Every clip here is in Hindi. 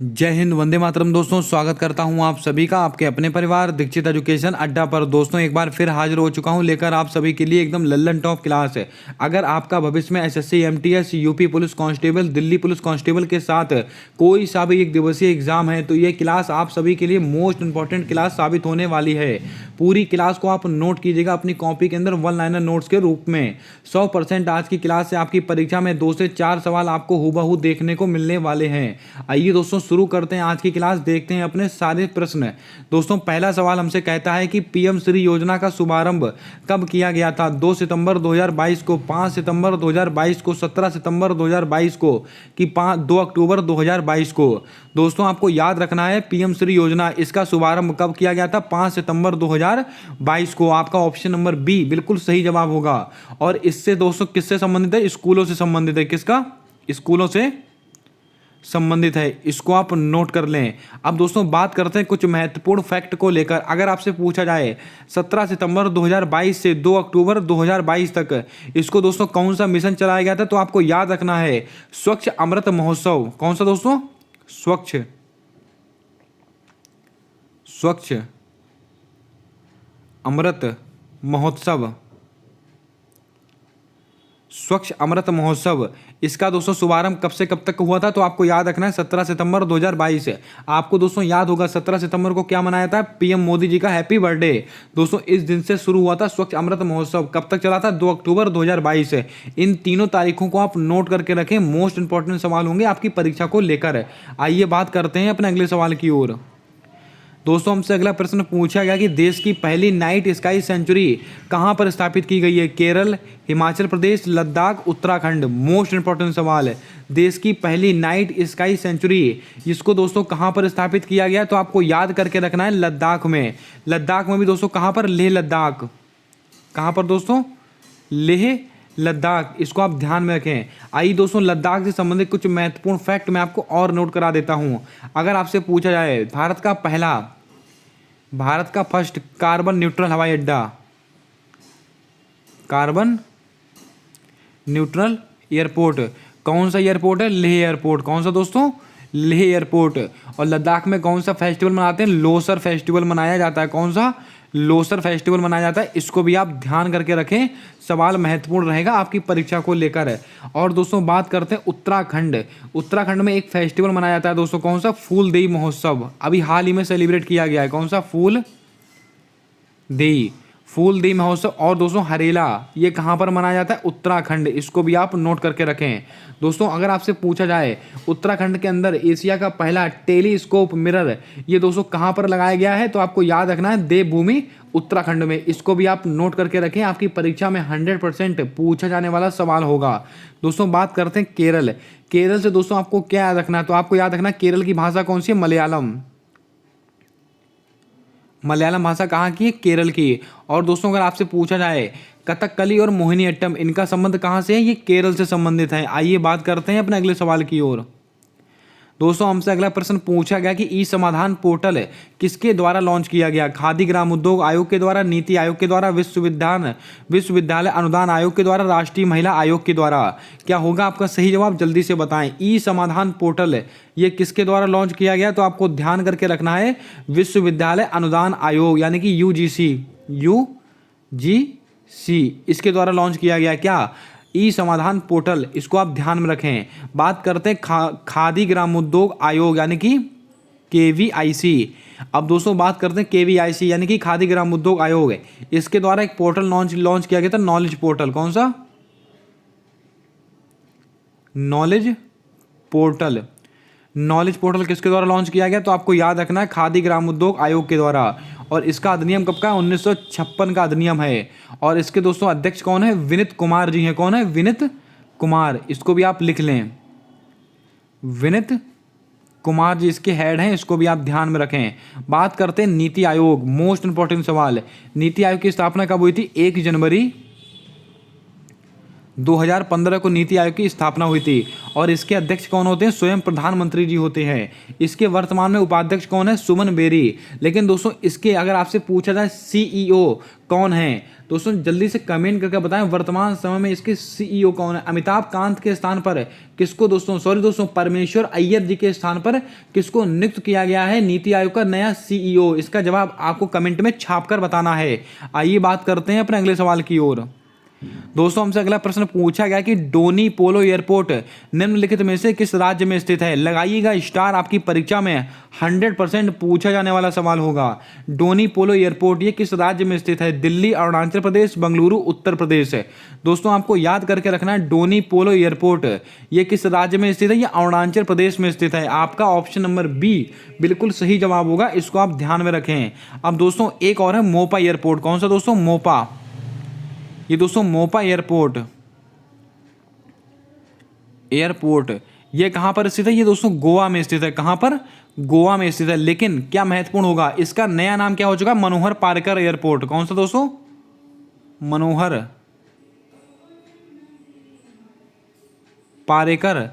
जय हिंद, वंदे मातरम। दोस्तों, स्वागत करता हूं आप सभी का आपके अपने परिवार दीक्षित एजुकेशन अड्डा पर। दोस्तों, एक बार फिर हाजिर हो चुका हूं लेकर आप सभी के लिए एकदम लल्लन टॉप क्लास है। अगर आपका भविष्य में SSC, MTS, UP police constable, Delhi police constable के साथ कोई सा भी एक दिवसीय एग्जाम है तो ये क्लास आप सभी के लिए मोस्ट इंपॉर्टेंट क्लास साबित होने वाली है। पूरी क्लास को आप नोट कीजिएगा अपनी कॉपी के अंदर वन लाइनर नोट्स के रूप में। 100% आज की क्लास से आपकी परीक्षा में 2 से 4 सवाल आपको हूबहू देखने को मिलने वाले हैं। आइए दोस्तों, शुरू करते हैं आज की क्लास। देखते हैं अपने सारे प्रश्न। दोस्तों, पहला सवाल हमसे कहता है कि पीएम श्री योजना का शुभारंभ कब किया गया था? 2 सितंबर 2022 को, 5 सितंबर 2022 को, 17 सितंबर 2022 को कि 2 अक्टूबर 2022 को? दोस्तों, आपको याद रखना है पीएम श्री योजना, इसका शुभारंभ कब किया गया था? 5 सितंबर 2022 को। आपका ऑप्शन नंबर बी बिल्कुल सही जवाब होगा। और इससे दोस्तों किससे संबंधित है? स्कूलों से संबंधित है। किसका? स्कूलों से संबंधित है। इसको आप नोट कर लें। अब दोस्तों बात करते हैं कुछ महत्वपूर्ण फैक्ट को लेकर। अगर आपसे पूछा जाए 17 सितंबर 2022 से 2 अक्टूबर 2022 तक इसको दोस्तों कौन सा मिशन चलाया गया था, तो आपको याद रखना है स्वच्छ अमृत महोत्सव। कौन सा दोस्तों? स्वच्छ अमृत महोत्सव। स्वच्छ अमृत महोत्सव, इसका दोस्तों शुभारंभ कब से कब तक हुआ था? तो आपको याद रखना है 17 सितंबर 2022 है। आपको दोस्तों याद होगा 17 सितंबर को क्या मनाया था? पीएम मोदी जी का हैप्पी बर्थडे। दोस्तों, इस दिन से शुरू हुआ था स्वच्छ अमृत महोत्सव। कब तक चला था? 2 अक्टूबर 2022 है। इन तीनों तारीखों को आप नोट करके रखें। मोस्ट इंपॉर्टेंट सवाल होंगे आपकी परीक्षा को लेकर। आइए बात करते हैं अपने अगले सवाल की ओर। दोस्तों, हमसे अगला प्रश्न पूछा गया कि देश की पहली नाइट स्काई सेंचुरी कहां पर स्थापित की गई है? केरल, हिमाचल प्रदेश, लद्दाख, उत्तराखंड? मोस्ट इंपॉर्टेंट सवाल है। देश की पहली नाइट स्काई सेंचुरी इसको दोस्तों कहां पर स्थापित किया गया? तो आपको याद करके रखना है लद्दाख में। लद्दाख में भी दोस्तों कहां पर? लेह लद्दाख। कहां पर दोस्तों? लेह लद्दाख। इसको आप ध्यान में रखें। आइए दोस्तों, लद्दाख से संबंधित कुछ महत्वपूर्ण फैक्ट मैं आपको और नोट करा देता हूं। अगर आपसे पूछा जाए भारत का फर्स्ट कार्बन न्यूट्रल हवाई अड्डा, कार्बन न्यूट्रल एयरपोर्ट कौन सा एयरपोर्ट है? लेह एयरपोर्ट। कौन सा दोस्तों? लेह एयरपोर्ट। और लद्दाख में कौन सा फेस्टिवल मनाते हैं? लोसर फेस्टिवल मनाया जाता है। कौन सा? लोसर फेस्टिवल मनाया जाता है। इसको भी आप ध्यान करके रखें, सवाल महत्वपूर्ण रहेगा आपकी परीक्षा को लेकर। और दोस्तों बात करते हैं उत्तराखंड। उत्तराखंड में एक फेस्टिवल मनाया जाता है दोस्तों। कौन सा? फूलदेई महोत्सव। अभी हाल ही में सेलिब्रेट किया गया है। कौन सा? फूलदेई महोत्सव। और दोस्तों हरेला, ये कहाँ पर मनाया जाता है? उत्तराखंड। इसको भी आप नोट करके रखें। दोस्तों, अगर आपसे पूछा जाए उत्तराखंड के अंदर एशिया का पहला टेलीस्कोप मिरर ये दोस्तों कहाँ पर लगाया गया है? तो आपको याद रखना है देवभूमि उत्तराखंड में। इसको भी आप नोट करके रखें, आपकी परीक्षा में 100% पूछा जाने वाला सवाल होगा। दोस्तों बात करते हैं केरल। केरल से दोस्तों आपको क्या याद रखना है? तो आपको याद रखना केरल की भाषा कौन सी है? मलयालम। मलयालम भाषा कहाँ की है? केरल की। और दोस्तों अगर आपसे पूछा जाए कथकली और मोहिनीअट्टम, इनका संबंध कहाँ से है? ये केरल से संबंधित है। आइए बात करते हैं अपने अगले सवाल की ओर। दोस्तों, हमसे अगला प्रश्न पूछा गया कि ई समाधान पोर्टल किसके द्वारा लॉन्च किया गया? खादी ग्राम उद्योग आयोग के द्वारा, नीति आयोग के द्वारा, विश्वविद्यालय अनुदान आयोग के द्वारा, राष्ट्रीय महिला आयोग के द्वारा? क्या होगा आपका सही जवाब? जल्दी से बताएं। ई समाधान पोर्टल ये किसके द्वारा लॉन्च किया गया? तो आपको ध्यान करके रखना है विश्वविद्यालय अनुदान आयोग यानी कि यूजीसी इसके द्वारा लॉन्च किया गया। क्या? ई समाधान पोर्टल। इसको आप ध्यान में रखें। बात करते हैं खादी ग्रामोद्योग आयोग यानी कि केवीआईसी। अब दोस्तों बात करते हैं केवीआईसी यानी कि खादी ग्रामोद्योग आयोग है। इसके द्वारा एक पोर्टल लॉन्च किया गया था, नॉलेज पोर्टल। कौन सा? Knowledge portal. नॉलेज पोर्टल किसके द्वारा लॉन्च किया गया? तो आपको याद रखना है खादी ग्रामोद्योग आयोग के द्वारा। और इसका अधिनियम कब का? 1956 का अधिनियम है। और इसके दोस्तों अध्यक्ष कौन है? विनीत कुमार जी हैं। कौन है? विनीत कुमार। इसको भी आप लिख लें, विनीत कुमार जी इसके हेड हैं। इसको भी आप ध्यान में रखें। बात करते हैं नीति आयोग। मोस्ट इंपॉर्टेंट सवाल। नीति आयोग की स्थापना कब हुई थी? 1 जनवरी 2015 को नीति आयोग की स्थापना हुई थी और इसके अध्यक्ष कौन होते हैं? स्वयं प्रधानमंत्री जी होते हैं। इसके वर्तमान में उपाध्यक्ष कौन है? सुमन बेरी। लेकिन दोस्तों इसके अगर आपसे पूछा जाए सीईओ कौन है, दोस्तों जल्दी से कमेंट करके बताएं वर्तमान समय में इसके सीईओ कौन है। अमिताभ कांत के स्थान पर किसको दोस्तों परमेश्वर अय्यर जी के स्थान पर किसको नियुक्त किया गया है नीति आयोग का नया सीईओ? इसका जवाब आपको कमेंट में छापकर बताना है। आइए बात करते हैं अपने अगले सवाल की ओर। दोस्तों हमसे अगला प्रश्न पूछा गया कि डोनी पोलो एयरपोर्ट निम्नलिखित में से किस राज्य में स्थित है? लगाइएगा स्टार, आपकी परीक्षा में 100% पूछा जाने वाला सवाल होगा। डोनी पोलो एयरपोर्ट ये किस राज्य में स्थित है? दिल्ली, अरुणाचल प्रदेश, बेंगलुरु, उत्तर प्रदेश है। दोस्तों आपको याद करके रखना है डोनी पोलो एयरपोर्ट ये किस राज्य में स्थित है? ये अरुणाचल प्रदेश में स्थित है। आपका ऑप्शन नंबर बी बिल्कुल सही जवाब होगा, इसको आप ध्यान में रखें। अब दोस्तों एक और है मोपा एयरपोर्ट। कौन सा दोस्तों? मोपा। ये दोस्तों मोपा एयरपोर्ट ये कहां पर स्थित है? ये दोस्तों गोवा में स्थित है। कहां पर? गोवा में स्थित है। लेकिन क्या महत्वपूर्ण होगा, इसका नया नाम क्या हो चुका? मनोहर पार्कर एयरपोर्ट। कौन सा दोस्तों? मनोहर पार्कर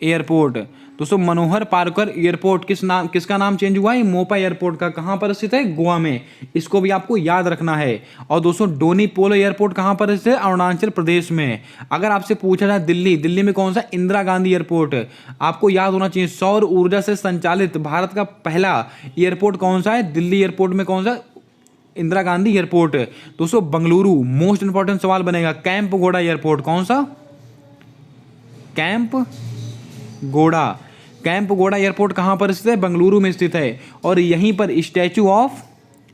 एयरपोर्ट। दोस्तों मनोहर पार्कर एयरपोर्ट किसका नाम चेंज हुआ है? मोपा एयरपोर्ट का। कहां पर स्थित है? गोवा में। इसको भी आपको याद रखना है। और दोस्तों डोनी पोलो एयरपोर्ट कहां पर स्थित है? अरुणाचल प्रदेश में। अगर आपसे पूछा जाए दिल्ली में कौन सा? इंदिरा गांधी एयरपोर्ट। आपको याद होना चाहिए सौर ऊर्जा से संचालित भारत का पहला एयरपोर्ट कौन सा है? दिल्ली एयरपोर्ट में कौन सा? इंदिरा गांधी एयरपोर्ट। दोस्तों बेंगलुरु, मोस्ट इंपॉर्टेंट सवाल बनेगा, कैंप गोड़ा एयरपोर्ट। कौन सा? कैंप गोड़ा एयरपोर्ट कहां पर स्थित है? बेंगलुरु में स्थित है। और यहीं पर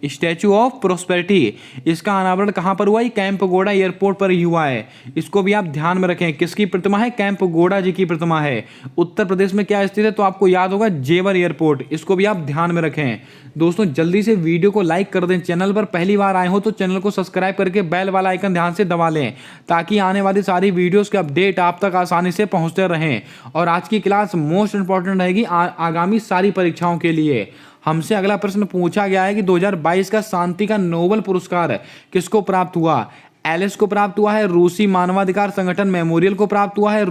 स्टैचू ऑफ प्रोस्पेरिटी इसका अनावरण कहां पर हुआ है? कैंप गोड़ा एयरपोर्ट पर ही हुआ है। इसको भी आप ध्यान में रखें। किसकी प्रतिमा है? कैंप गोड़ा जी की प्रतिमा है। उत्तर प्रदेश में क्या स्थित है? तो आपको याद होगा जेवर एयरपोर्ट। इसको भी आप ध्यान में रखें। दोस्तों जल्दी से वीडियो को लाइक कर दें। चैनल पर पहली बार आए हो तो चैनल को सब्सक्राइब करके बेल वाला आइकन ध्यान से दबा लें, ताकि आने वाली सारी वीडियोस के अपडेट आप तक आसानी से पहुंचते रहें। और आज की क्लास मोस्ट इंपॉर्टेंट रहेगी आगामी सारी परीक्षाओं के लिए। हमसे अगला प्रश्न पूछा गया है कि 2022 का शांति का नोबेल पुरस्कार किसको प्राप्त हुआ? एलिस को प्राप्त हुआ है, रूसी मानवाधिकार संगठन मेमोरियल को प्राप्त हुआ है,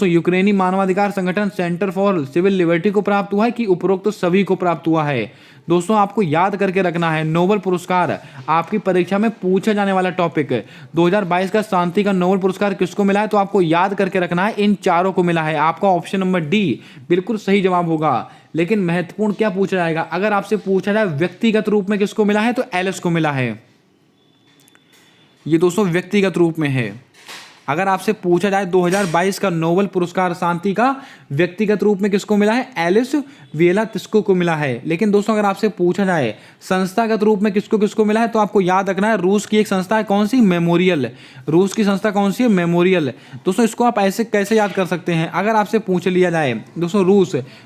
यूक्रेनी मानवाधिकार संगठन सेंटर फॉर सिविल लिबर्टी को प्राप्त हुआ है, कि उपरोक्त सभी को प्राप्त हुआ है? दोस्तों आपको याद करके रखना है, नोबेल पुरस्कार आपकी परीक्षा में पूछा जाने वाला टॉपिक। 2022 का शांति का नोबेल पुरस्कार किसको मिला है? तो आपको याद करके रखना है इन चारों को मिला है। आपका ऑप्शन नंबर डी बिल्कुल सही जवाब होगा। लेकिन महत्वपूर्ण क्या पूछा जाएगा? अगर आपसे पूछा जाए व्यक्तिगत रूप में किसको मिला है, तो एलिस को मिला है। ये दोस्तों व्यक्तिगत रूप में है। अगर आपसे पूछा जाए 2022 का नोबेल पुरस्कार शांति का व्यक्तिगत रूप में किसको मिला है? एलिस बिएलात्स्को को मिला है। लेकिन दोस्तों अगर आपसे पूछा जाए संस्थागत रूप में किसको किसको मिला है, तो आपको याद रखना है रूस की एक संस्था है। कौन सी? मेमोरियल। रूस की संस्था कौन सी है? मेमोरियल। दोस्तों इसको आप ऐसे कैसे याद कर सकते हैं? अगर आपसे पूछ लिया जाए दोस्तों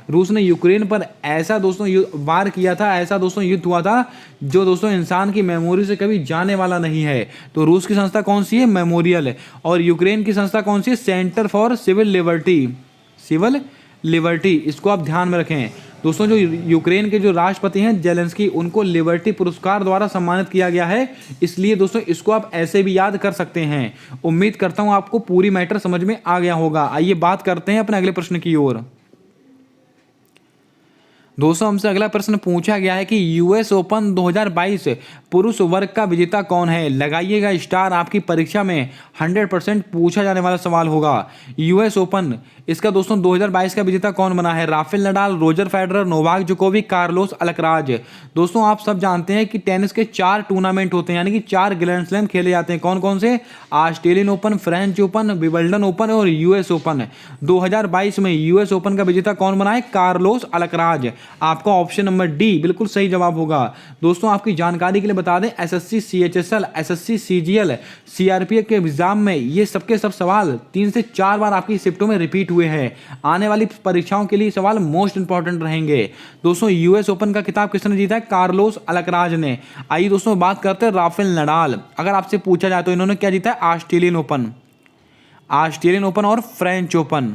रूस ने यूक्रेन पर ऐसा दोस्तों वार किया था, ऐसा दोस्तों युद्ध हुआ था जो दोस्तों इंसान की मेमोरी से कभी जाने वाला नहीं है। तो रूस की संस्था कौन सी है? मेमोरियल। और यूक्रेन की संस्था कौन सी है? Centre for Civil Liberty. इसको आप ध्यान में रखें। दोस्तों जो यूक्रेन के जो राष्ट्रपति हैं जेलेंस्की, उनको लिबर्टी पुरस्कार द्वारा सम्मानित किया गया है। इसलिए दोस्तों इसको आप ऐसे भी याद कर सकते हैं। उम्मीद करता हूं आपको पूरी मैटर समझ में आ गया होगा। आइए बात करते हैं अपने अगले प्रश्न की ओर। दोस्तों हमसे अगला प्रश्न पूछा गया है कि यूएस ओपन 2022 पुरुष वर्ग का विजेता कौन है? लगाइएगा स्टार, आपकी परीक्षा में 100% पूछा जाने वाला सवाल होगा। यूएस ओपन इसका दोस्तों 2022 का विजेता कौन बना है? Rafael Nadal, Roger Federer, Novak Djokovic, Carlos Alcaraz. दोस्तों आप सब जानते हैं कि टेनिस के 4 टूर्नामेंट होते हैं, यानी कि 4 ग्रैंड स्लैम खेले जाते हैं। कौन कौन से? Australian open, French open, Wimbledon open और यूएस ओपन। 2022 में यूएस ओपन का विजेता कौन बना है? Carlos Alcaraz. आपका ऑप्शन नंबर डी बिल्कुल सही जवाब होगा। दोस्तों आपकी जानकारी के लिए बता दें, SSC CHSL, SSC CGL, CRPF के एग्जाम में ये सबके सब सवाल 3 से 4 बार आपकी शिफ्टों में रिपीट हुए हैं। आने वाली परीक्षाओं के लिए सवाल मोस्ट इंपॉर्टेंट रहेंगे। दोस्तों यूएस ओपन का खिताब किसने जीता है? कार्लोस अल्कराज ने। आइए दोस्तों बात करते हैं राफेल नडाल। अगर आपसे पूछा जाए तो इन्होंने क्या जीता है? ऑस्ट्रेलियन ओपन और फ्रेंच ओपन।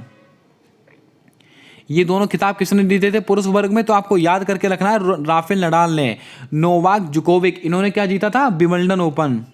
ये दोनों खिताब किसने जीते थे पुरुष वर्ग में? तो आपको याद करके रखना है राफेल नडाल ने। नोवाक जोकोविक इन्होंने क्या जीता था? Wimbledon open.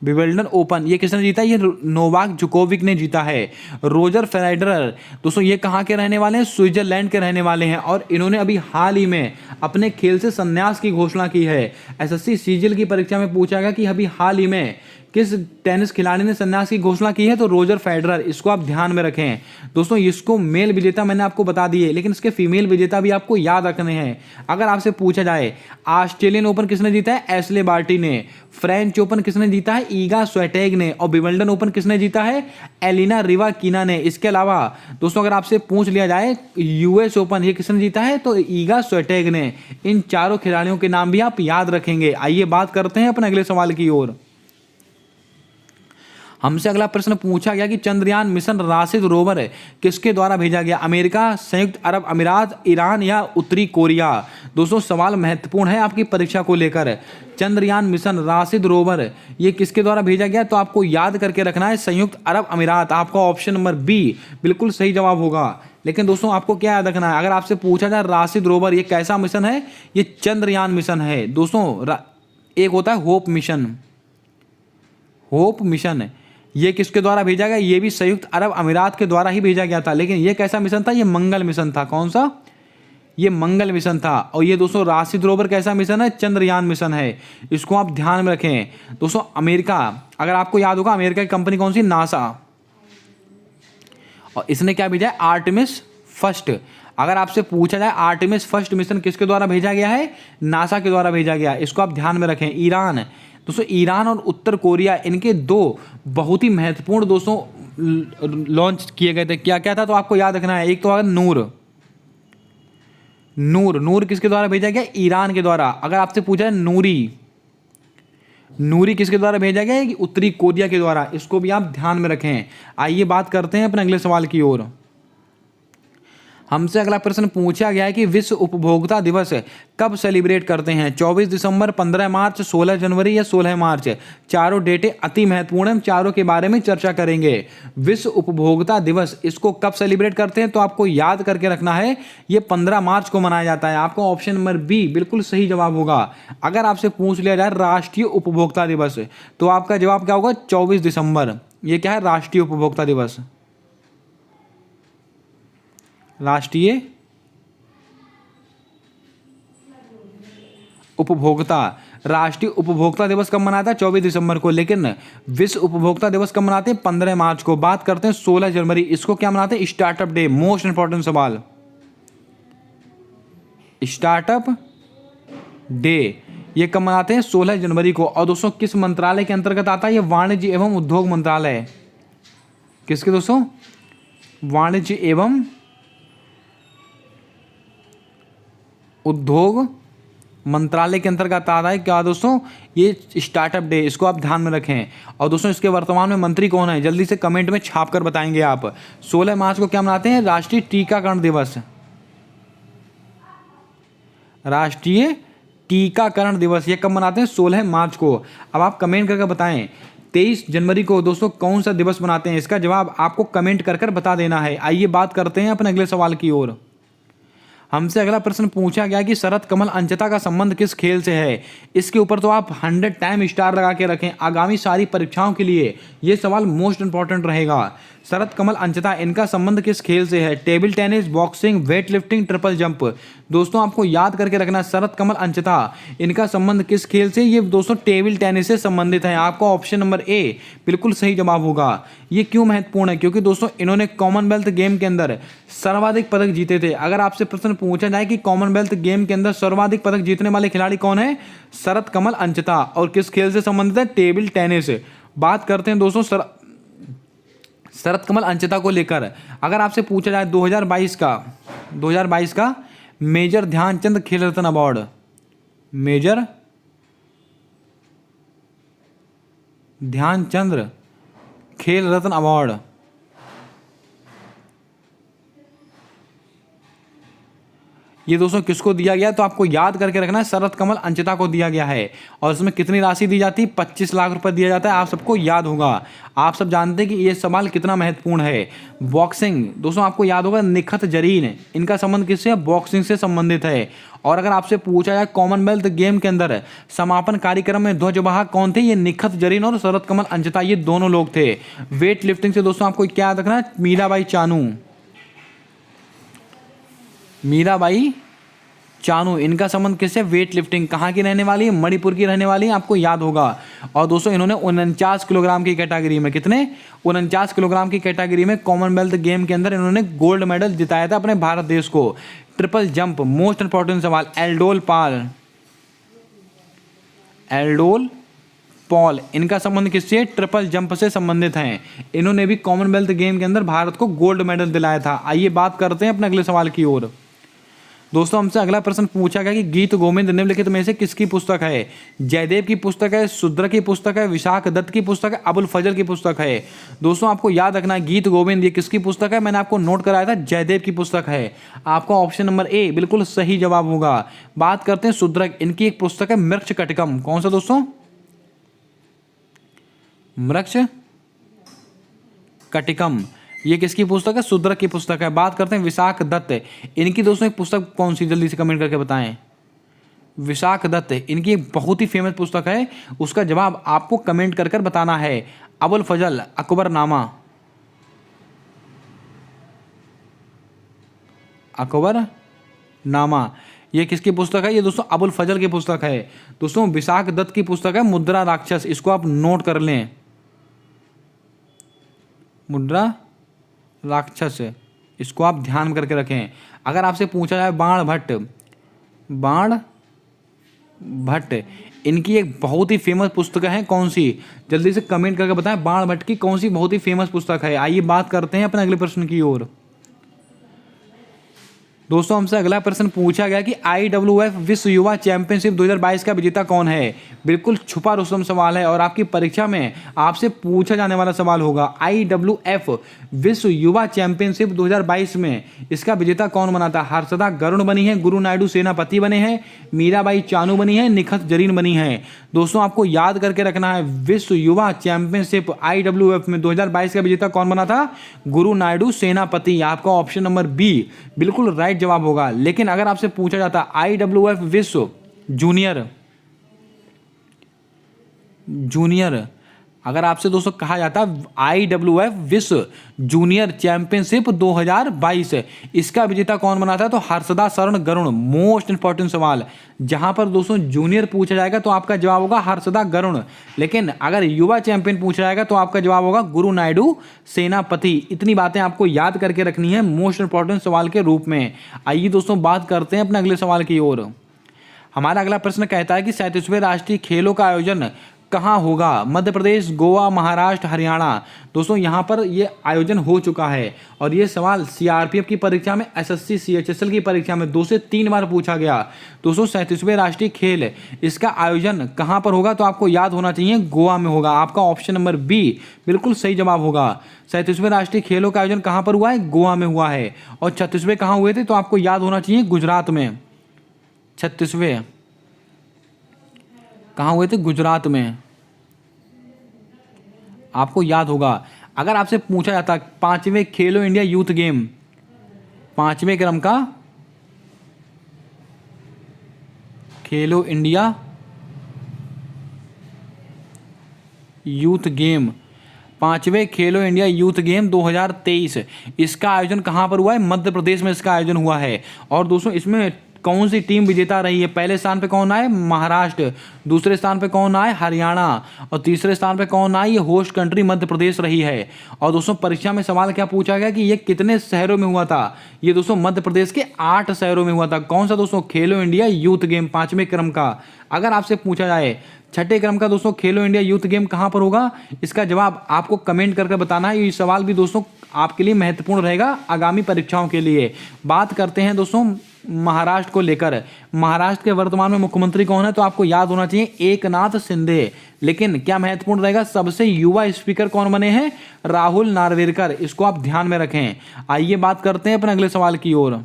विंबलडन ओपन ये किसने जीता है? ये नोवाक जोकोविक ने जीता है। रोजर फेडरर दोस्तों ये कहाँ के रहने वाले हैं? स्विट्जरलैंड के रहने वाले हैं और इन्होंने अभी हाल ही में अपने खेल से संन्यास की घोषणा की है। एसएससी सीजीएल की परीक्षा में पूछा गया कि अभी हाल ही में किस टेनिस खिलाड़ी ने संन्यास की घोषणा की है? तो रोजर फेडरर, इसको आप ध्यान में रखें दोस्तों। इसको मेल विजेता मैंने आपको बता दिए, लेकिन इसके फीमेल विजेता भी आपको याद रखने हैं। अगर आपसे पूछा जाए ऑस्ट्रेलियन ओपन किसने जीता है? एशले बार्टी ने। फ्रेंच ओपन किसने जीता है? ईगा स्विएटेक ने। और विंबलडन ओपन किसने जीता है? एलिना रिवाकिना ने। इसके अलावा दोस्तों अगर आपसे पूछ लिया जाए यूएस ओपन ये किसने जीता है? तो ईगा स्विएटेक ने। इन चारों खिलाड़ियों के नाम भी आप याद रखेंगे। आइए बात करते हैं अपने अगले सवाल की ओर। हमसे अगला प्रश्न पूछा गया कि चंद्रयान मिशन राशिद रोवर किसके द्वारा भेजा गया? अमेरिका, संयुक्त अरब अमीरात, ईरान या उत्तरी कोरिया? दोस्तों सवाल महत्वपूर्ण है आपकी परीक्षा को लेकर। चंद्रयान मिशन राशिद रोवर ये किसके द्वारा भेजा गया? तो आपको याद करके रखना है संयुक्त अरब अमीरात। आपका ऑप्शन नंबर बी बिल्कुल सही जवाब होगा। लेकिन दोस्तों आपको क्या याद रखना है? अगर आपसे पूछा जाए राशिद रोवर ये कैसा मिशन है? ये चंद्रयान मिशन है दोस्तों। एक होता है होप मिशन, होप मिशन ये किसके द्वारा भेजा गया? ये भी संयुक्त अरब अमीरात के द्वारा ही भेजा गया था। लेकिन ये कैसा मिशन था? ये मंगल मिशन था। कौन सा? ये मंगल मिशन था। और ये दोस्तों राशिद रोवर कैसा मिशन है? चंद्रयान मिशन है। इसको आप ध्यान में रखें दोस्तों। अमेरिका, अगर आपको याद होगा अमेरिका की कंपनी कौन सी? नासा। और इसने क्या भेजा है? Artemis first. अगर आपसे पूछा जाए आर्टेमिस फर्स्ट मिशन किसके द्वारा भेजा गया है? नासा के द्वारा भेजा गया। इसको आप ध्यान में रखें। ईरान दोस्तों, ईरान और उत्तर कोरिया इनके दो बहुत ही महत्वपूर्ण दोस्तों लॉन्च किए गए थे। क्या क्या था? तो आपको याद रखना है। एक तो नूर, नूर नूर किसके द्वारा भेजा गया? ईरान के द्वारा। अगर आपसे पूछा है नूरी, नूरी किसके द्वारा भेजा गया है? उत्तरी कोरिया के द्वारा। इसको भी आप ध्यान में रखें। आइए बात करते हैं अपने अगले सवाल की ओर। हमसे अगला प्रश्न पूछा गया है कि विश्व उपभोक्ता दिवस कब सेलिब्रेट करते हैं? 24 दिसंबर, 15 मार्च, 16 जनवरी या 16 मार्च? चारों डेटें अति महत्वपूर्ण हैं, चारों के बारे में चर्चा करेंगे। विश्व उपभोक्ता दिवस इसको कब सेलिब्रेट करते हैं? तो आपको याद करके रखना है ये 15 मार्च को मनाया जाता है। आपका ऑप्शन नंबर बी बिल्कुल सही जवाब होगा। अगर आपसे पूछ लिया जाए राष्ट्रीय उपभोक्ता दिवस तो आपका जवाब क्या होगा? 24 दिसंबर। ये क्या है? राष्ट्रीय उपभोक्ता दिवस। राष्ट्रीय उपभोक्ता, राष्ट्रीय उपभोक्ता दिवस कब मनाता है? 24 दिसंबर को। लेकिन विश्व उपभोक्ता दिवस कब मनाते हैं? 15 मार्च को। बात करते हैं 16 जनवरी, इसको क्या मनाते हैं? Startup day. मोस्ट इंपॉर्टेंट सवाल, स्टार्टअप डे ये कब मनाते हैं? 16 जनवरी को। और दोस्तों किस मंत्रालय के अंतर्गत आता है? ये वाणिज्य एवं उद्योग मंत्रालय। किसके दोस्तों? वाणिज्य एवं उद्योग मंत्रालय के अंतर्गत आता है। क्या दोस्तों? ये स्टार्टअप डे। इसको आप ध्यान में रखें। और दोस्तों इसके वर्तमान में मंत्री कौन है? जल्दी से कमेंट में छाप कर बताएंगे आप। 16 मार्च को क्या मनाते हैं? राष्ट्रीय टीकाकरण दिवस। राष्ट्रीय टीकाकरण दिवस ये कब मनाते हैं? 16 मार्च को। अब आप कमेंट करके बताएं 23 जनवरी को दोस्तों कौन सा दिवस मनाते हैं? इसका जवाब आपको कमेंट कर कर बता देना है। आइए बात करते हैं अपने अगले सवाल की ओर। हमसे अगला प्रश्न पूछा गया कि शरत कमल अंचता का संबंध किस खेल से है? इसके ऊपर तो आप 100 टाइम स्टार लगा के रखें। आगामी सारी परीक्षाओं के लिए ये सवाल मोस्ट इंपॉर्टेंट रहेगा। शरत कमल अंचता इनका संबंध किस खेल से है? Table tennis, boxing, weight lifting, triple jump? दोस्तों आपको याद करके रखना शरत कमल अंचता इनका संबंध किस खेल से? ये दोस्तों टेबल टेनिस से संबंधित है। आपका ऑप्शन नंबर ए बिल्कुल सही जवाब होगा। ये क्यों महत्वपूर्ण है? क्योंकि दोस्तों इन्होंने कॉमनवेल्थ गेम के अंदर सर्वाधिक पदक जीते थे। अगर आपसे प्रश्न पूछा जाए कि कॉमनवेल्थ गेम के अंदर सर्वाधिक पदक जीतने वाले खिलाड़ी कौन है? शरत कमल अंचता। और किस खेल से संबंधित है? Table tennis. बात करते हैं दोस्तों शरत कमल अंचता को लेकर। अगर आपसे पूछा जाए 2022 का मेजर ध्यानचंद खेल रत्न अवार्ड, मेजर ध्यानचंद खेल रत्न अवार्ड ये दोस्तों किसको दिया गया, तो आपको याद करके रखना है शरत कमल अंचिता को दिया गया है। और इसमें कितनी राशि दी जाती है, 25 लाख रुपए दिया जाता है, आप सबको याद होगा। आप सब जानते हैं कि ये सवाल कितना महत्वपूर्ण है। बॉक्सिंग दोस्तों आपको याद होगा, निखत जरीन, इनका संबंध किससे है, बॉक्सिंग से संबंधित है। और अगर आपसे पूछा जाए कॉमनवेल्थ गेम के अंदर समापन कार्यक्रम में ध्वजवाहक कौन थे, ये निखत जरीन और शरत कमल अंचिता, ये दोनों लोग थे। वेट लिफ्टिंग से दोस्तों आपको क्या याद रखना है, मीराबाई चानू, मीराबाई चानू, इनका संबंध किससे, वेट लिफ्टिंग। कहाँ की रहने वाली है, मणिपुर की रहने वाली है, आपको याद होगा। और दोस्तों इन्होंने 49 किलोग्राम की कैटेगरी में, कितने, 49 किलोग्राम की कैटेगरी में कॉमनवेल्थ गेम के अंदर इन्होंने गोल्ड मेडल जिताया था अपने भारत देश को। ट्रिपल जंप, मोस्ट इंपॉर्टेंट सवाल, एल्डोल पाल, एल्डोल पॉल, इनका संबंध किससे, ट्रिपल जंप से संबंधित हैं। इन्होंने भी कॉमनवेल्थ गेम के अंदर भारत को गोल्ड मेडल दिलाया था। आइए बात करते हैं अपने अगले सवाल की ओर। दोस्तों हमसे अगला प्रश्न पूछा गया कि गीत गोविंद निम्नलिखित में से किसकी पुस्तक है। जयदेव की पुस्तक है, शूद्र की पुस्तक है, विशाख दत्त की पुस्तक है, अबुल फजल की पुस्तक है। दोस्तों आपको याद रखना है गीत गोविंद ये किसकी पुस्तक है, मैंने आपको नोट कराया था, जयदेव की पुस्तक है। आपका ऑप्शन नंबर ए बिल्कुल सही जवाब होगा। बात करते हैं शूद्रक, इनकी एक पुस्तक है मृक्ष कटिकम। कौन सा दोस्तों, मृक्ष कटिकम, ये किसकी पुस्तक है, शूद्रक की पुस्तक है। बात करते हैं विशाख दत्त, इनकी दोस्तों एक पुस्तक कौन सी, जल्दी से कमेंट करके बताएं। विशाख दत्त, इनकी एक बहुत ही फेमस पुस्तक है, उसका जवाब आपको कमेंट कर कर बताना है। अबुल फजल अकबरनामा, अकबरनामा, ये किसकी पुस्तक है, ये दोस्तों अबुल फजल की पुस्तक है। दोस्तों विशाख दत्त की पुस्तक है मुद्रा राक्षस, इसको आप नोट कर लें, मुद्रा राक्षस, इसको आप ध्यान करके रखें। अगर आपसे पूछा जाए बाण भट्ट, बाण भट्ट, इनकी एक बहुत ही फेमस पुस्तक है, कौन सी, जल्दी से कमेंट करके बताएं बाण भट्ट की कौन सी बहुत ही फेमस पुस्तक है। आइए बात करते हैं अपने अगले प्रश्न की ओर। दोस्तों हमसे अगला प्रश्न पूछा गया कि IWF विश्व युवा चैंपियनशिप 2022 का विजेता कौन है। बिल्कुल छुपा रुस्तम सवाल है और आपकी परीक्षा में आपसे पूछा जाने वाला सवाल होगा। IWF विश्व युवा चैंपियनशिप 2022 में इसका विजेता कौन बना था। हर्षदा गरुड़ बनी है, गुरु नायडू सेनापति बने हैं, मीराबाई चानू बनी है, निखत जरीन बनी है। दोस्तों आपको याद करके रखना है, विश्व युवा चैंपियनशिप IWF में 2022 का विजेता कौन बना था, गुरु नायडू सेनापति। आपका ऑप्शन नंबर बी बिल्कुल राइट जवाब होगा। लेकिन अगर आपसे पूछा जाता IWF विश्व जूनियर, अगर आपसे दोस्तों कहा जाता IWF विश्व जूनियर चैंपियनशिप 2022 इसका विजेता कौन बना था, तो हर्षदा शरण गरुड़। मोस्ट इंपॉर्टेंट सवाल, जहां पर दोस्तों जूनियर पूछा जाएगा तो आपका जवाब होगा हर्षदा गरुड़, लेकिन अगर युवा चैंपियन पूछा जाएगा तो आपका जवाब होगा गुरु नायडू सेनापति। इतनी बातें आपको याद करके रखनी है मोस्ट इंपॉर्टेंट सवाल के रूप में। आइए दोस्तों बात करते हैं अपने अगले सवाल की ओर। हमारा अगला प्रश्न कहता है कि 37वें राष्ट्रीय खेलों का आयोजन कहाँ होगा। मध्य प्रदेश, गोवा, महाराष्ट्र, हरियाणा। दोस्तों यहाँ पर ये आयोजन हो चुका है और ये सवाल CRPF की परीक्षा में, SSC CHSL की परीक्षा में 2 से 3 बार पूछा गया। दोस्तों 37वें राष्ट्रीय खेल इसका आयोजन कहाँ पर होगा, तो आपको याद होना चाहिए गोवा में होगा। आपका ऑप्शन नंबर बी बिल्कुल सही जवाब होगा। 37वें राष्ट्रीय खेलों का आयोजन कहाँ पर हुआ है, गोवा में हुआ है। और 36वें कहाँ हुए थे, तो आपको याद होना चाहिए गुजरात में। 36वें कहाँ हुए थे, गुजरात में, आपको याद होगा। अगर आपसे पूछा जाता 5वें खेलो इंडिया यूथ गेम, 5वें क्रम का खेलो इंडिया यूथ गेम, 5वें खेलो इंडिया यूथ गेम 2023 इसका आयोजन कहाँ पर हुआ है, मध्य प्रदेश में इसका आयोजन हुआ है। और दोस्तों इसमें कौन सी टीम विजेता रही है, पहले स्थान पे कौन आए, महाराष्ट्र, दूसरे स्थान पे कौन आए, हरियाणा, और तीसरे स्थान पे कौन आए, ये होस्ट कंट्री मध्य प्रदेश रही है। और दोस्तों परीक्षा में सवाल क्या पूछा गया कि ये कितने शहरों में हुआ था, ये दोस्तों मध्य प्रदेश के 8 शहरों में हुआ था। कौन सा दोस्तों, खेलो इंडिया यूथ गेम 5वें क्रम का। अगर आपसे पूछा जाए 6ठे क्रम का दोस्तों खेलो इंडिया यूथ गेम कहाँ पर होगा, इसका जवाब आपको कमेंट करके बताना है। ये सवाल भी दोस्तों आपके लिए महत्वपूर्ण रहेगा आगामी परीक्षाओं के लिए। बात करते हैं दोस्तों महाराष्ट्र को लेकर। महाराष्ट्र के वर्तमान में मुख्यमंत्री कौन है, तो आपको याद होना चाहिए एकनाथ शिंदे। लेकिन क्या महत्वपूर्ण रहेगा, सबसे युवा स्पीकर कौन बने हैं, राहुल नार्वेकर। इसको आप ध्यान में रखें। आइए बात करते हैं अपने अगले सवाल की ओर।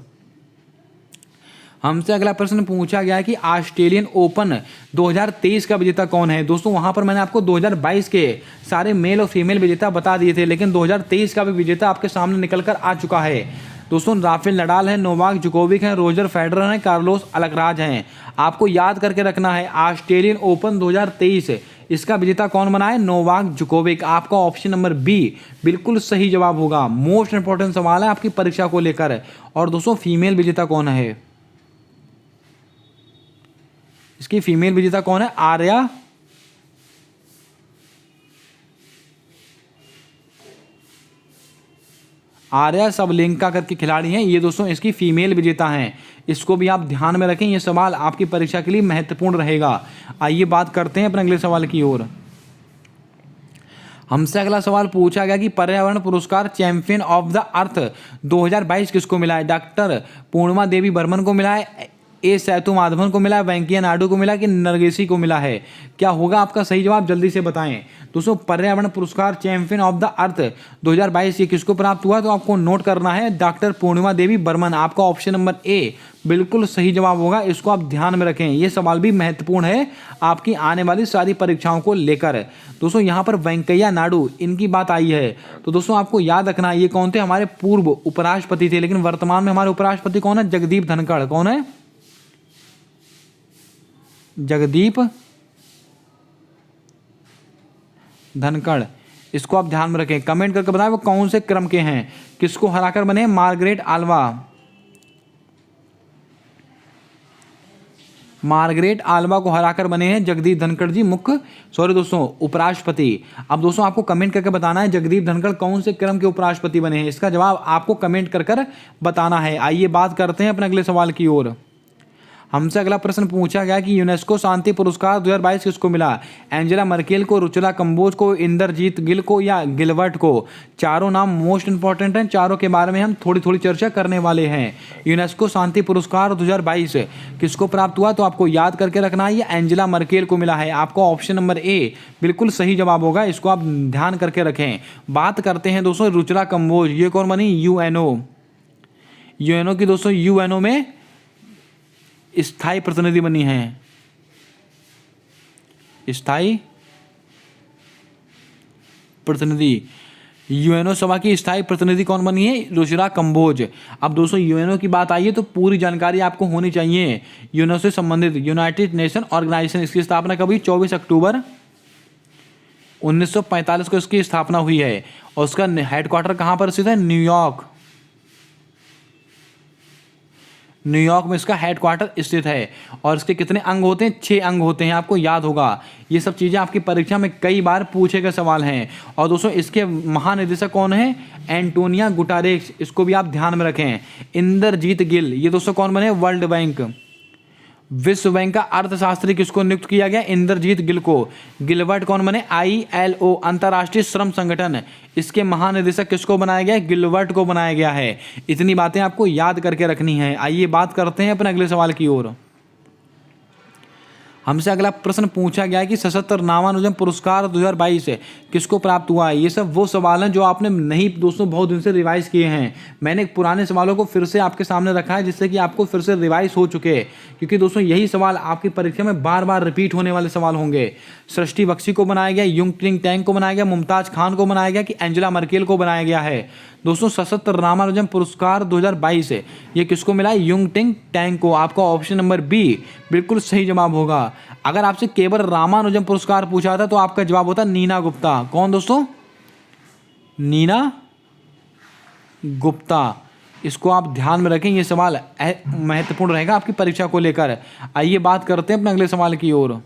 हमसे अगला प्रश्न पूछा गया है कि ऑस्ट्रेलियन ओपन 2023 का विजेता कौन है। दोस्तों वहां पर मैंने आपको 2022 के सारे मेल और फीमेल विजेता बता दिए थे, लेकिन 2023 का भी विजेता आपके सामने निकल कर आ चुका है। दोस्तों राफेल नडाल है, नोवाक जोकोविक है, रोजर फेडरर है, कार्लोस अल्कराज हैं। आपको याद करके रखना है ऑस्ट्रेलियन ओपन 2023 इसका विजेता कौन बना है, नोवाक जोकोविक। आपका ऑप्शन नंबर बी बिल्कुल सही जवाब होगा। मोस्ट इंपॉर्टेंट सवाल है आपकी परीक्षा को लेकर। और दोस्तों फीमेल विजेता कौन है, इसकी फीमेल विजेता कौन है, आर्या सबलेंका करके खिलाड़ी हैं ये। दोस्तों इसकी फीमेल विजेता हैं, इसको भी आप ध्यान में रखें, ये सवाल आपकी परीक्षा के लिए महत्वपूर्ण रहेगा। आइए बात करते हैं अपने अगले सवाल की ओर। हमसे अगला सवाल पूछा गया कि पर्यावरण पुरस्कार चैंपियन ऑफ द अर्थ 2022 किसको मिला है। डॉक्टर पूर्णिमा देवी बर्मन को मिला है, ए सेतु माधवन को मिला है, वेंकैया नायडू को मिला कि नरगिसी को मिला है। क्या होगा आपका सही जवाब, जल्दी से बताएं। दोस्तों पर्यावरण पुरस्कार चैंपियन ऑफ द अर्थ 2022 ये किसको प्राप्त हुआ, तो आपको नोट करना है डॉक्टर पूर्णिमा देवी बर्मन। आपका ऑप्शन नंबर ए बिल्कुल सही जवाब होगा, इसको आप ध्यान में रखें। ये सवाल भी महत्वपूर्ण है आपकी आने वाली सारी परीक्षाओं को लेकर। दोस्तों यहाँ पर वेंकैया नायडू इनकी बात आई है, तो दोस्तों आपको याद रखना ये कौन थे, हमारे पूर्व उपराष्ट्रपति थे, लेकिन वर्तमान में हमारे उपराष्ट्रपति कौन है, जगदीप धनखड़। कौन है, जगदीप धनखड़। इसको आप ध्यान में रखें, कमेंट करके बताएं वो कौन से क्रम के हैं, किसको हराकर बने, मार्गरेट आल्वा को हराकर बने हैं जगदीप धनखड़ जी दोस्तों उपराष्ट्रपति। अब दोस्तों आपको कमेंट करके बताना है जगदीप धनखड़ कौन से क्रम के उपराष्ट्रपति बने हैं, इसका जवाब आपको कमेंट कर बताना है। आइए बात करते हैं अपने अगले सवाल की ओर। हमसे अगला प्रश्न पूछा गया कि यूनेस्को शांति पुरस्कार 2022 किसको मिला। एंजेला मर्केल को, रुचुला कंबोज को, इंदरजीत गिल को या गिलवर्ट को। चारों नाम मोस्ट इंपॉर्टेंट हैं, चारों के बारे में हम थोड़ी थोड़ी चर्चा करने वाले हैं। यूनेस्को शांति पुरस्कार 2022 किसको प्राप्त हुआ, तो आपको याद करके रखना है ये एंजेला मर्केल को मिला है। आपका ऑप्शन नंबर ए बिल्कुल सही जवाब होगा, इसको आप ध्यान करके रखें। बात करते हैं दोस्तों रुचुला कंबोज, ये कौन बनी, यूएनओ की दोस्तों यूएनओ में स्थायी प्रतिनिधि बनी है, स्थायी प्रतिनिधि। यूएनओ सभा की स्थायी प्रतिनिधि कौन बनी है, रुचिरा कंबोज। अब दोस्तों यूएनओ की बात आई है तो पूरी जानकारी आपको होनी चाहिए यूएनओ से संबंधित। यूनाइटेड नेशन ऑर्गेनाइजेशन, इसकी स्थापना कब हुई, 24 अक्टूबर 1945 को इसकी स्थापना हुई है। और उसका हेडक्वार्टर कहां पर स्थित है, न्यूयॉर्क में इसका हेडक्वार्टर स्थित है। और इसके कितने अंग होते हैं, 6 अंग होते हैं, आपको याद होगा। ये सब चीज़ें आपकी परीक्षा में कई बार पूछे गए सवाल हैं। और दोस्तों इसके महानिदेशक कौन है, एंटोनिया गुटारेस, इसको भी आप ध्यान में रखें। इंदरजीत गिल, ये दोस्तों कौन बने, वर्ल्ड बैंक, विश्व बैंक का अर्थशास्त्री किसको नियुक्त किया गया, इंदरजीत गिल को। गिलवर्ट कौन बने, ILO अंतर्राष्ट्रीय श्रम संगठन, इसके महानिदेशक किसको बनाया गया है, गिलवर्ट को बनाया गया है। इतनी बातें आपको याद करके रखनी है। आइए बात करते हैं अपने अगले सवाल की ओर। हमसे अगला प्रश्न पूछा गया है कि सशस्त्र रामानुजम पुरस्कार 2022 किसको प्राप्त हुआ है। ये सब वो सवाल हैं जो आपने नहीं दोस्तों बहुत दिन से रिवाइज किए हैं। मैंने पुराने सवालों को फिर से आपके सामने रखा है जिससे कि आपको फिर से रिवाइज हो चुके, क्योंकि दोस्तों यही सवाल आपकी परीक्षा में बार बार रिपीट होने वाले सवाल होंगे। सृष्टि बख्शी को बनाया गया, युंग ट्रिंग टैंग को बनाया गया, मुमताज खान को बनाया गया कि एंजेला मर्केल को बनाया गया है। दोस्तों सशस्त्र रामानुजम पुरस्कार 2022 ये किसको मिला है, युंग टिंग टैंग को। आपका ऑप्शन नंबर बी बिल्कुल सही जवाब होगा। अगर आपसे केवल रामानुजम पुरस्कार पूछा था तो आपका जवाब होता नीना गुप्ता। कौन दोस्तों, नीना गुप्ता। इसको आप ध्यान में रखें, ये सवाल महत्वपूर्ण रहेगा आपकी परीक्षा को लेकर। आइए बात करते हैं अपने अगले सवाल की ओर।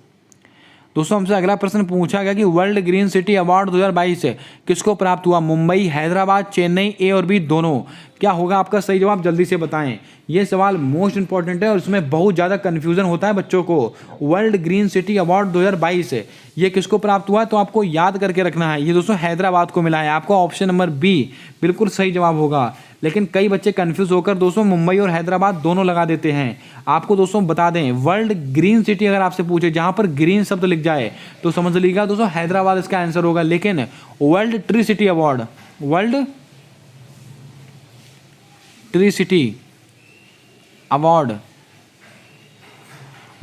दोस्तों हमसे अगला प्रश्न पूछा गया कि वर्ल्ड ग्रीन सिटी अवार्ड 2022 किसको प्राप्त हुआ, मुंबई, हैदराबाद, चेन्नई, ए और बी दोनों। क्या होगा आपका सही जवाब, जल्दी से बताएं। ये सवाल मोस्ट इंपॉर्टेंट है और इसमें बहुत ज़्यादा कन्फ्यूजन होता है बच्चों को। वर्ल्ड ग्रीन सिटी अवार्ड 2022 ये किसको प्राप्त हुआ, तो आपको याद करके रखना है, ये दोस्तों हैदराबाद को मिला है। आपका ऑप्शन नंबर बी बिल्कुल सही जवाब होगा। लेकिन कई बच्चे कंफ्यूज होकर दोस्तों मुंबई और हैदराबाद दोनों लगा देते हैं। आपको दोस्तों बता दें, वर्ल्ड ग्रीन सिटी अगर आपसे पूछे जहां पर ग्रीन शब्द लिख जाए तो समझ लीजिएगा दोस्तों हैदराबाद इसका आंसर होगा। लेकिन world tree city award, world tree city award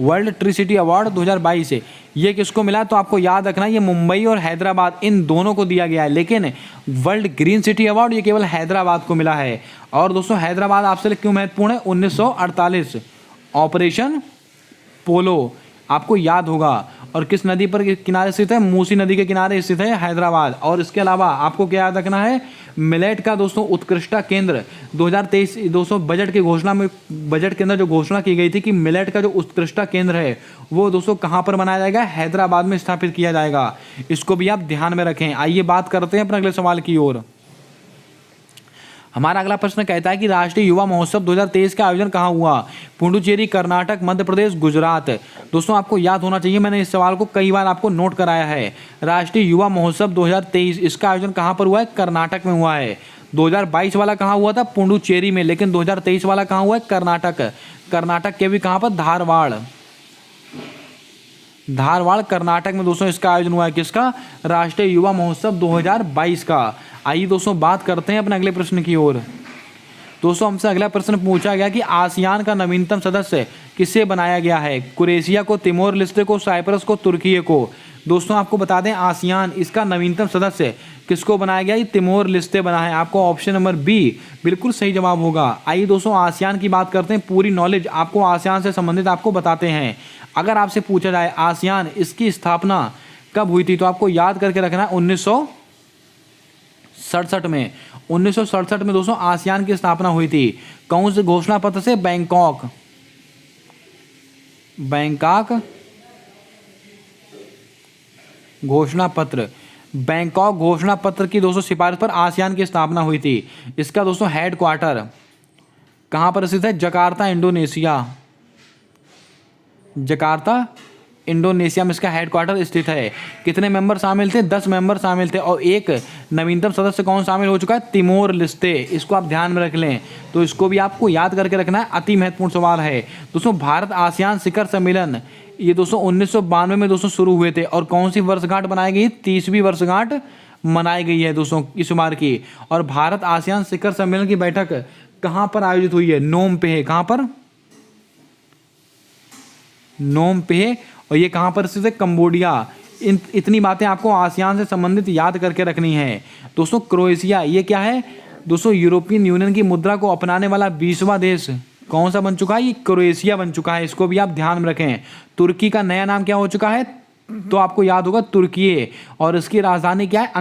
world tree city award 2022 से ये किसको मिला, तो आपको याद रखना ये मुंबई और हैदराबाद इन दोनों को दिया गया है, लेकिन वर्ल्ड ग्रीन सिटी अवार्ड ये केवल हैदराबाद को मिला है। और दोस्तों हैदराबाद आपसे लिए क्यों महत्वपूर्ण है, 1948 ऑपरेशन पोलो आपको याद होगा। और किस नदी पर किनारे स्थित है, मूसी नदी के किनारे स्थित है हैदराबाद। और इसके अलावा आपको क्या याद रखना है, मिलेट का दोस्तों उत्कृष्टता केंद्र 2023 दोस्तों बजट की घोषणा में, बजट के अंदर जो घोषणा की गई थी कि मिलेट का जो उत्कृष्टता केंद्र है वो दोस्तों कहाँ पर बनाया जाएगा, हैदराबाद में स्थापित किया जाएगा। इसको भी आप ध्यान में रखें। आइए बात करते हैं अपने अगले सवाल की ओर। हमारा अगला प्रश्न कहता है कि राष्ट्रीय युवा महोत्सव 2023 का आयोजन कहाँ हुआ, पुडुचेरी, कर्नाटक, मध्य प्रदेश, गुजरात। दोस्तों आपको याद होना चाहिए, मैंने इस सवाल को कई बार आपको नोट कराया है। राष्ट्रीय युवा महोत्सव 2023 इसका आयोजन कहाँ पर हुआ है, कर्नाटक में हुआ है। 2022 वाला कहाँ हुआ था, पुडुचेरी में, लेकिन 2023 वाला कहाँ हुआ है, कर्नाटक। कर्नाटक के भी कहाँ पर, धारवाड़ कर्नाटक में दोस्तों इसका आयोजन हुआ है। किसका, राष्ट्रीय युवा महोत्सव 2022 का। आइए दोस्तों बात करते हैं अपने अगले प्रश्न की ओर। दोस्तों हमसे अगला प्रश्न पूछा गया कि आसियान का नवीनतम सदस्य किसे बनाया गया है, कुरेशिया को, तिमोर लेस्टे को, साइप्रस को, तुर्की को। दोस्तों आपको बता दें आसियान इसका नवीनतम सदस्य किसको बनाया गया, ये तिमोर लेस्टे बना है। आपको ऑप्शन नंबर बी बिल्कुल सही जवाब होगा। आइए दोस्तों आसियान की बात करते हैं, पूरी नॉलेज आपको आसियान से संबंधित आपको बताते हैं। अगर आपसे पूछा जाए आसियान इसकी स्थापना कब हुई थी, तो आपको याद करके रखना है 1967 में। 1967 में दोस्तों आसियान की स्थापना हुई थी। कौन से घोषणा पत्र से, बैंकॉक घोषणा पत्र, बैंकॉक घोषणा पत्र की दोस्तों सिफारिश पर आसियान की स्थापना हुई थी। इसका दोस्तों हेड क्वार्टर कहां पर स्थित है, जकार्ता, इंडोनेशिया में इसका हेडक्वार्टर स्थित है। कितने मेंबर शामिल थे, 10 मेंबर शामिल थे। और एक नवीनतम सदस्य कौन शामिल हो चुका है, तिमोर लेस्टे। इसको आप ध्यान में रख लें, तो इसको भी आपको याद करके रखना है, अति महत्वपूर्ण सवाल है। दोस्तों भारत आसियान शिखर सम्मेलन ये दोस्तों 1992 में दोस्तों शुरू हुए थे। और कौन सी वर्षगांठ बनाई गई, 30वीं वर्षगांठ मनाई गई है दोस्तों इस बार की। और भारत आसियान शिखर सम्मेलन की बैठक कहाँ पर आयोजित हुई है, नोम पे है। कहाँ पर, नोम पे है। और ये कहाँ पर स्थित है, कंबोडिया। इतनी बातें आपको आसियान से संबंधित याद करके रखनी है। दोस्तों क्रोएशिया ये क्या है, दोस्तों यूरोपियन यूनियन की मुद्रा को अपनाने वाला 20वां देश कौन सा बन चुका है, ये क्रोएशिया बन चुका है। इसको भी आप ध्यान में रखें। तुर्की का नया नाम क्या हो चुका है, तो आपको याद होगा तुर्की। और इसकी राजधानी क्या है,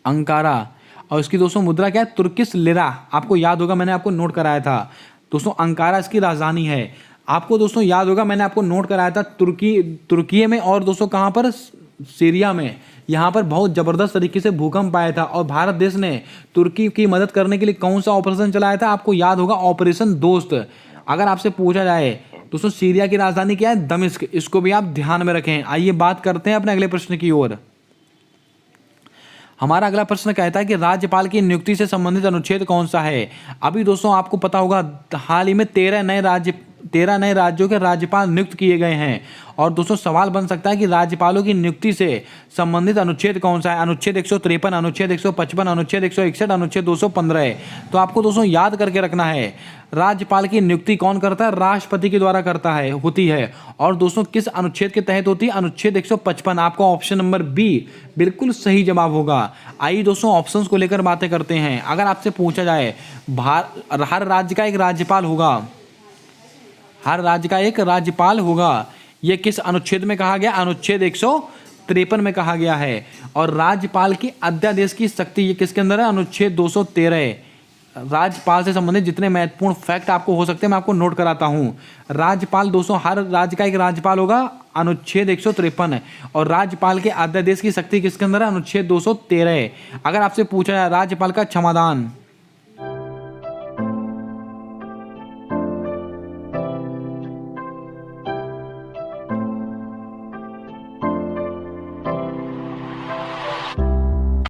अंकारा। और इसकी दोस्तों मुद्रा क्या है, तुर्किश लिरा। आपको याद होगा, मैंने आपको नोट कराया था दोस्तों, अंकारा इसकी राजधानी है। आपको दोस्तों याद होगा, मैंने आपको नोट कराया था तुर्की में। और दोस्तों कहाँ पर, सीरिया में। यहाँ पर बहुत ज़बरदस्त तरीके से भूकंप आया था और भारत देश ने तुर्की की मदद करने के लिए कौन सा ऑपरेशन चलाया था, आपको याद होगा, ऑपरेशन दोस्त। अगर आपसे पूछा जाए दोस्तों सीरिया की राजधानी क्या है, दमिश्क। इसको भी आप ध्यान में रखें। आइए बात करते हैं अपने अगले प्रश्न की ओर। हमारा अगला प्रश्न कहता है कि राज्यपाल की नियुक्ति से संबंधित अनुच्छेद कौन सा है। अभी दोस्तों आपको पता होगा, हाल ही में 13 नए राज्यों के राज्यपाल नियुक्त किए गए हैं। और दोस्तों सवाल बन सकता है कि राज्यपालों की नियुक्ति से संबंधित अनुच्छेद कौन सा है, अनुच्छेद 153, अनुच्छेद 155, अनुच्छेद 161, अनुच्छेद 215। तो आपको दोस्तों याद करके रखना है, राज्यपाल की नियुक्ति कौन करता है, राष्ट्रपति के द्वारा होती है। और दोस्तों किस अनुच्छेद के तहत होती है, अनुच्छेद 155। आपका ऑप्शन नंबर बी बिल्कुल सही जवाब होगा। आइए दोस्तों ऑप्शंस को लेकर बातें करते हैं। अगर आपसे पूछा जाए हर राज्य का एक राज्यपाल होगा, ये किस अनुच्छेद में कहा गया, अनुच्छेद 153 में कहा गया है। और राज्यपाल की अध्यादेश की शक्ति ये किसके अंदर है, अनुच्छेद 213। राज्यपाल से संबंधित जितने महत्वपूर्ण फैक्ट आपको हो सकते हैं मैं आपको नोट कराता हूं। राज्यपाल दोस्तों हर राज्य का एक राज्यपाल होगा, अनुच्छेद 153। और राज्यपाल के अध्यादेश की शक्ति किसके अंदर है, अनुच्छेद 213। अगर आपसे पूछा जाए राज्यपाल का क्षमादान